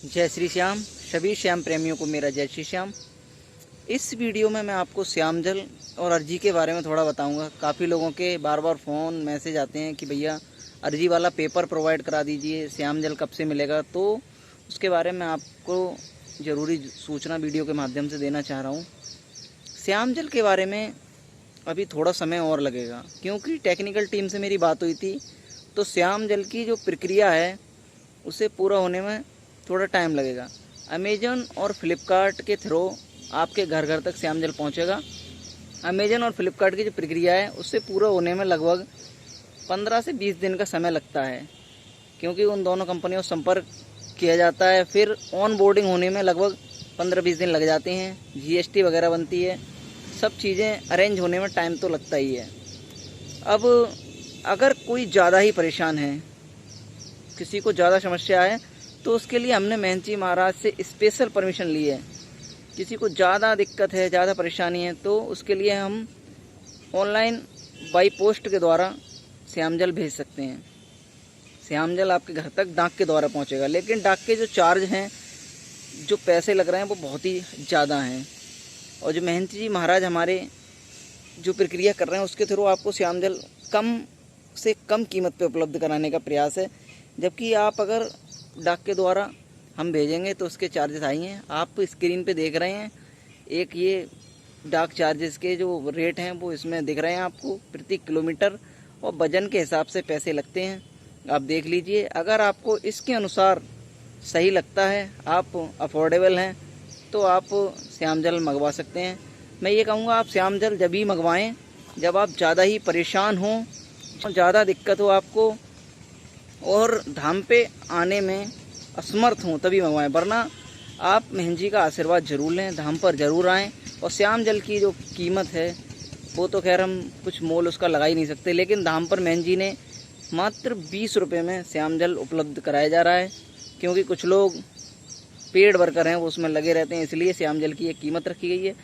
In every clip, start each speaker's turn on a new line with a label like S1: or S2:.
S1: जय श्री श्याम। सभी श्याम प्रेमियों को मेरा जय श्री श्याम। इस वीडियो में मैं आपको श्याम जल और अर्जी के बारे में थोड़ा बताऊंगा। काफ़ी लोगों के बार बार फ़ोन मैसेज आते हैं कि भैया अर्जी वाला पेपर प्रोवाइड करा दीजिए, श्याम जल कब से मिलेगा। तो उसके बारे में आपको ज़रूरी सूचना वीडियो के माध्यम से देना चाह रहा हूँ। श्याम जल के बारे में अभी थोड़ा समय और लगेगा, क्योंकि टेक्निकल टीम से मेरी बात हुई थी तो श्याम जल की जो प्रक्रिया है उसे पूरा होने में थोड़ा टाइम लगेगा। अमेज़न और फ्लिपकार्ट के थ्रू आपके घर घर तक श्याम जल पहुँचेगा। अमेज़न और फ्लिपकार्ट की जो प्रक्रिया है उससे पूरा होने में लगभग 15 से 20 दिन का समय लगता है, क्योंकि उन दोनों कंपनियों से संपर्क किया जाता है। फिर ऑन बोर्डिंग होने में लगभग 15-20 दिन लग जाते हैं। GST वगैरह बनती है, सब चीज़ें अरेंज होने में टाइम तो लगता ही है। अब अगर कोई ज़्यादा ही परेशान है, किसी को ज़्यादा समस्या है, तो उसके लिए हमने महंत महाराज से स्पेशल परमिशन ली है। किसी को ज़्यादा दिक्कत है, ज़्यादा परेशानी है, तो उसके लिए हम ऑनलाइन बाई पोस्ट के द्वारा श्याम जल भेज सकते हैं। श्याम जल आपके घर तक डाक के द्वारा पहुंचेगा, लेकिन डाक के जो चार्ज हैं, जो पैसे लग रहे हैं, वो बहुत ही ज़्यादा हैं। और जो महंत जी महाराज हमारे जो प्रक्रिया कर रहे हैं उसके थ्रू आपको श्याम जल कम से कम कीमत पे उपलब्ध कराने का प्रयास है। जबकि आप अगर डाक के द्वारा हम भेजेंगे तो उसके चार्जेस आई हैं, आप स्क्रीन पे देख रहे हैं। एक ये डाक चार्जेस के जो रेट हैं वो इसमें दिख रहे हैं आपको प्रति किलोमीटर, और वजन के हिसाब से पैसे लगते हैं। आप देख लीजिए, अगर आपको इसके अनुसार सही लगता है, आप अफोर्डेबल हैं, तो आप श्याम जल मंगवा सकते हैं। मैं ये कहूँगा आप श्याम जल जब ही मंगवाएँ जब आप ज़्यादा ही परेशान हों, ज़्यादा दिक्कत हो आपको और धाम पे आने में असमर्थ हों, तभी मंगवाएं। वरना आप महंत जी का आशीर्वाद जरूर लें, धाम पर जरूर आएँ। और श्याम जल की जो कीमत है वो तो खैर हम कुछ मोल उसका लगा ही नहीं सकते, लेकिन धाम पर महंत जी ने मात्र 20 रुपये में श्याम जल उपलब्ध कराया जा रहा है। क्योंकि कुछ लोग पेड वर्कर हैं, वो उसमें लगे रहते हैं, इसलिए श्याम जल की एक कीमत रखी गई है।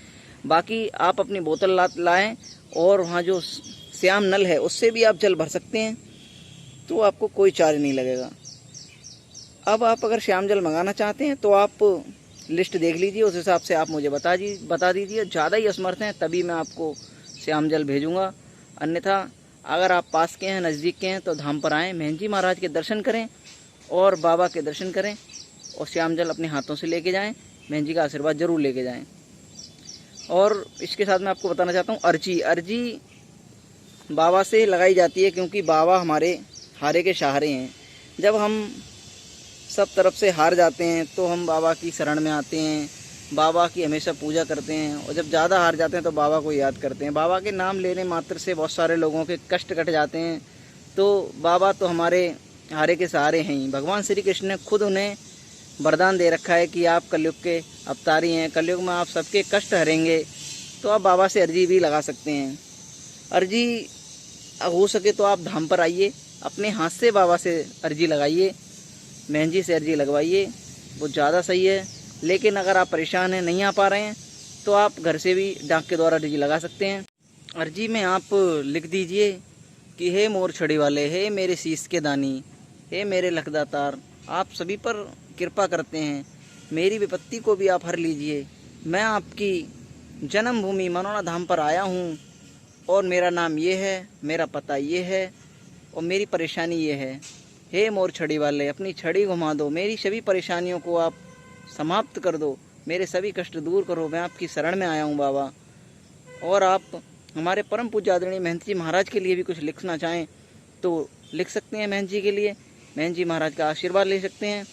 S1: बाकी आप अपनी बोतल लाएँ और वहाँ जो श्याम नल है उससे भी आप जल भर सकते हैं, तो आपको कोई चार्ज नहीं लगेगा। अब आप अगर श्याम जल मंगाना चाहते हैं तो आप लिस्ट देख लीजिए, उस हिसाब से आप मुझे बता दीजिए। ज़्यादा ही असमर्थ हैं तभी मैं आपको श्याम जल भेजूँगा। अन्यथा अगर आप पास के हैं, नज़दीक के हैं, तो धाम पर आएँ, महंत जी महाराज के दर्शन करें और बाबा के दर्शन करें और श्याम जल अपने हाथों से लेके जाएँ। महंत जी का आशीर्वाद ज़रूर लेके जाएँ। और इसके साथ मैं आपको बताना चाहता हूँ, अर्जी बाबा से लगाई जाती है, क्योंकि बाबा हमारे हारे के सहारे हैं। जब हम सब तरफ से हार जाते हैं तो हम बाबा की शरण में आते हैं, बाबा की हमेशा पूजा करते हैं। और जब ज़्यादा हार जाते हैं तो बाबा को याद करते हैं। बाबा के नाम लेने मात्र से बहुत सारे लोगों के कष्ट कट जाते हैं। तो बाबा तो हमारे हारे के सहारे हैं ही। भगवान श्री कृष्ण ने खुद उन्हें वरदान दे रखा है कि आप कलयुग के अवतारी हैं, कलयुग में आप सबके कष्ट हरेंगे। तो आप बाबा से अर्जी भी लगा सकते हैं। अर्जी हो सके तो आप धाम पर आइए, अपने हाथ से बाबा से अर्जी लगाइए, महंत जी से अर्जी लगवाइए, वो ज़्यादा सही है। लेकिन अगर आप परेशान हैं, नहीं आ पा रहे हैं, तो आप घर से भी डाक के द्वारा अर्जी लगा सकते हैं। अर्जी में आप लिख दीजिए कि हे मोर छड़ी वाले, हे मेरे शीश के दानी, हे मेरे लखदातार, आप सभी पर कृपा करते हैं, मेरी विपत्ति को भी आप हर लीजिए। मैं आपकी जन्मभूमि मनोना धाम पर आया हूँ और मेरा नाम ये है, मेरा पता ये है और मेरी परेशानी ये है। हे मोर छड़ी वाले, अपनी छड़ी घुमा दो, मेरी सभी परेशानियों को आप समाप्त कर दो, मेरे सभी कष्ट दूर करो, मैं आपकी शरण में आया हूँ बाबा। और आप हमारे परम पूज्य आदरणीय महंत जी महाराज के लिए भी कुछ लिखना चाहें तो लिख सकते हैं। महंत जी के लिए महंत जी महाराज का आशीर्वाद ले सकते हैं।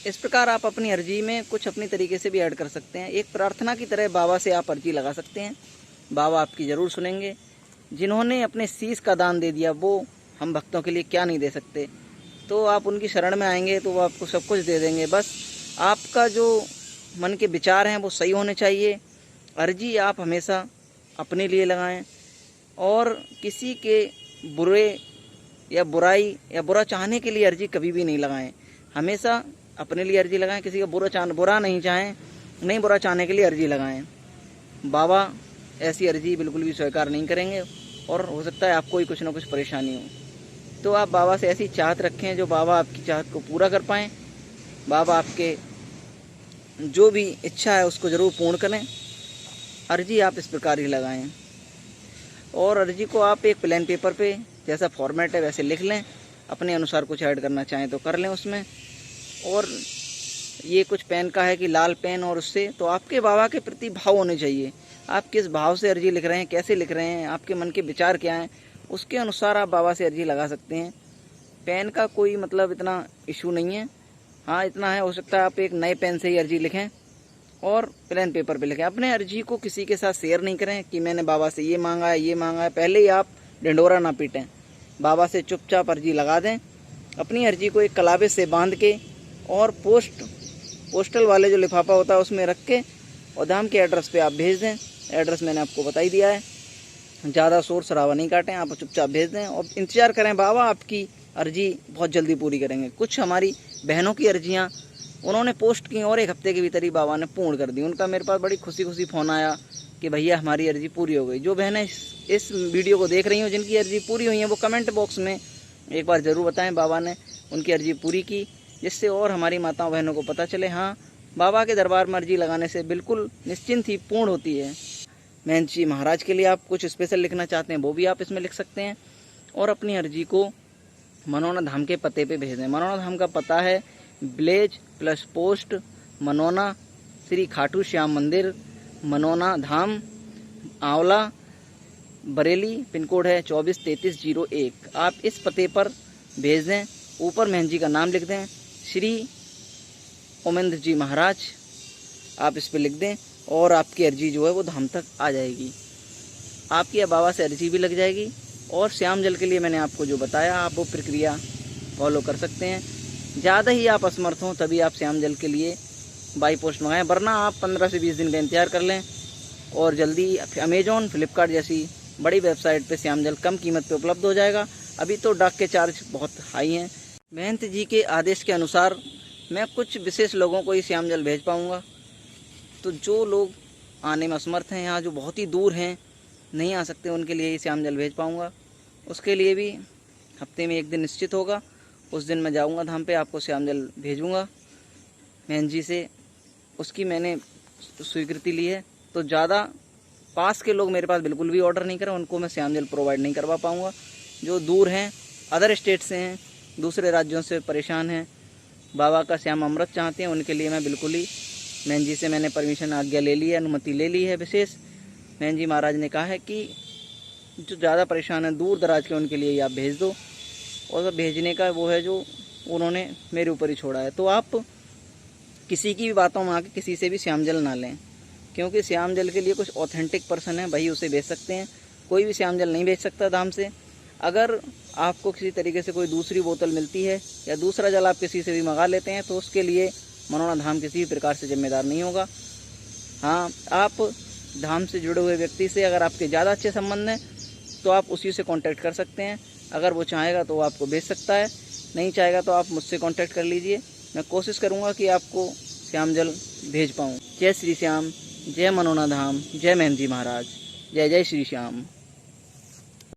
S1: इस प्रकार आप अपनी अर्जी में कुछ अपनी तरीके से भी ऐड कर सकते हैं। एक प्रार्थना की तरह बाबा से आप अर्जी लगा सकते हैं, बाबा आपकी ज़रूर सुनेंगे। जिन्होंने अपने शीश का दान दे दिया, वो हम भक्तों के लिए क्या नहीं दे सकते। तो आप उनकी शरण में आएंगे तो वो आपको सब कुछ दे देंगे। बस आपका जो मन के विचार हैं वो सही होने चाहिए। अर्जी आप हमेशा अपने लिए लगाएं और किसी के बुरे या बुराई या बुरा चाहने के लिए अर्जी कभी भी नहीं लगाएं। हमेशा अपने लिए अर्जी लगाएं, किसी का बुरा नहीं चाहें, नहीं बुरा चाहने के लिए अर्जी लगाएं। बाबा ऐसी अर्जी बिल्कुल भी स्वीकार नहीं करेंगे और हो सकता है आपको ही कुछ ना कुछ परेशानी हो। तो आप बाबा से ऐसी चाहत रखें जो बाबा आपकी चाहत को पूरा कर पाएँ। बाबा आपके जो भी इच्छा है उसको ज़रूर पूर्ण करें। अर्जी आप इस प्रकार ही लगाएं और अर्जी को आप एक प्लेन पेपर पे जैसा फॉर्मेट है वैसे लिख लें। अपने अनुसार कुछ ऐड करना चाहें तो कर लें उसमें। और ये कुछ पेन का है कि लाल पेन, और उससे तो आपके बाबा के प्रति भाव होने चाहिए। आप किस भाव से अर्जी लिख रहे हैं, कैसे लिख रहे हैं, आपके मन के विचार क्या हैं, उसके अनुसार आप बाबा से अर्जी लगा सकते हैं। पेन का कोई मतलब इतना इशू नहीं है। हाँ, इतना है, हो सकता है आप एक नए पेन से ही अर्जी लिखें और प्लेन पेपर पे लिखें। अपने अर्जी को किसी के साथ शेयर नहीं करें कि मैंने बाबा से ये मांगा है, ये मांगा है। पहले ही आप ढिंढोरा ना पीटें, बाबा से चुपचाप अर्जी लगा दें। अपनी अर्जी को एक कलावे से बांध के और पोस्टल वाले जो लिफाफा होता है उसमें रख के और धाम के एड्रेस पे आप भेज दें। एड्रेस मैंने आपको बता ही दिया है। ज़्यादा शोर शराबा नहीं काटें, आप चुपचाप भेज दें और इंतज़ार करें। बाबा आपकी अर्जी बहुत जल्दी पूरी करेंगे। कुछ हमारी बहनों की अर्जियाँ उन्होंने पोस्ट की और 1 हफ्ते के भीतर ही बाबा ने पूर्ण कर दी। उनका मेरे पास बड़ी खुशी फ़ोन आया कि भैया हमारी अर्जी पूरी हो गई। जो बहनें इस वीडियो को देख रही हो जिनकी अर्जी पूरी हुई है वो कमेंट बॉक्स में एक बार ज़रूर बताएं बाबा ने उनकी अर्जी पूरी की, जिससे और हमारी माताओं बहनों को पता चले हाँ, बाबा के दरबार में अर्जी लगाने से बिल्कुल निश्चिंत ही पूर्ण होती है। महंत जी महाराज के लिए आप कुछ स्पेशल लिखना चाहते हैं वो भी आप इसमें लिख सकते हैं। और अपनी अर्जी को मनोना धाम के पते पे भेज दें। मनोना धाम का पता है village plus post Manona, Shri Khatu Shyam मंदिर, मनोना धाम, आंवला, बरेली। पिन कोड है 243301। आप इस पते पर भेज दें। ऊपर महंत जी का नाम लिख दें, श्री ओमेंद्र जी महाराज, आप इस पर लिख दें और आपकी अर्जी जो है वो धाम तक आ जाएगी। आपकी बाबा से अर्जी भी लग जाएगी। और श्याम जल के लिए मैंने आपको जो बताया आप वो प्रक्रिया फॉलो कर सकते हैं। ज़्यादा ही आप असमर्थ हों तभी आप श्याम जल के लिए बाई पोस्ट मंगाएं, वरना आप 15 से 20 दिन का इंतजार कर लें और जल्दी अमेजॉन, फ्लिपकार्ट जैसी बड़ी वेबसाइट पे श्याम जल कम कीमत पे उपलब्ध हो जाएगा। अभी तो डाक के चार्ज बहुत हाई हैं। महंत जी के आदेश के अनुसार मैं कुछ विशेष लोगों को ही श्याम जल भेज पाऊँगा। तो जो लोग आने में असमर्थ हैं, यहाँ जो बहुत ही दूर हैं नहीं आ सकते, उनके लिए ही श्याम जल भेज पाऊँगा। उसके लिए भी हफ्ते में एक दिन निश्चित होगा, उस दिन मैं जाऊँगा धाम पे, आपको श्याम जल भेजूँगा महंत जी से। उसकी मैंने स्वीकृति ली है। तो ज़्यादा पास के लोग मेरे पास बिल्कुल भी ऑर्डर नहीं करें, उनको मैं श्याम जल प्रोवाइड नहीं करवा पाऊँगा। जो दूर हैं, अदर स्टेट से हैं, दूसरे राज्यों से परेशान हैं, बाबा का श्याम अमृत चाहते हैं, उनके लिए मैं बिल्कुल ही महंत जी से मैंने परमिशन आज्ञा ले ली है, अनुमति ले ली है विशेष। महंत जी महाराज ने कहा है कि जो ज़्यादा परेशान है दूर दराज के, उनके लिए ही आप भेज दो। और भेजने का वो है जो उन्होंने मेरे ऊपर ही छोड़ा है। तो आप किसी की भी बातों में आके किसी से भी श्याम जल ना लें, क्योंकि श्याम जल के लिए कुछ ऑथेंटिक पर्सन है वही उसे भेज सकते हैं। कोई भी श्याम जल नहीं भेज सकता धाम से। अगर आपको किसी तरीके से कोई दूसरी बोतल मिलती है या दूसरा जल आप किसी से भी मंगा लेते हैं तो उसके लिए मनोना धाम किसी भी प्रकार से जिम्मेदार नहीं होगा। हाँ, आप धाम से जुड़े हुए व्यक्ति से अगर आपके ज़्यादा अच्छे संबंध हैं तो आप उसी से कांटेक्ट कर सकते हैं। अगर वो चाहेगा तो वो आपको भेज सकता है, नहीं चाहेगा तो आप मुझसे कांटेक्ट कर लीजिए। मैं कोशिश करूँगा कि आपको श्याम जल भेज पाऊँ। जय श्री श्याम, जय मनोना धाम, जय महंत जी महाराज, जय जय श्री श्याम।